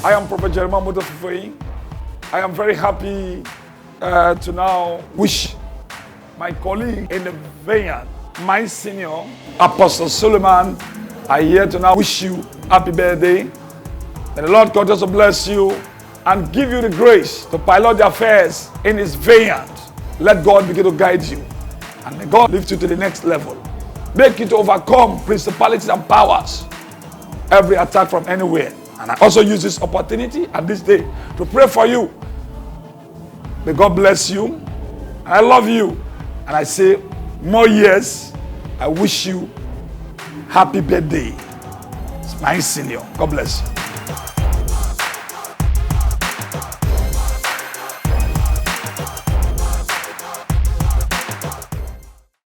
I am Prophet OMOTO FUFEYIN. I am very happy to now wish my colleague in the vineyard, my senior, Apostle Suleman, I here to now wish you happy birthday. May the Lord continue to bless you and give you the grace to pilot the affairs in His vineyard. Let God begin to guide you. And may God lift you to the next level. Make you to overcome principalities and powers. Every attack from anywhere. And I also use this opportunity and this day to pray for you. May God bless you. I love you. And I say, more years. I wish you happy birthday. It's my senior. God bless you.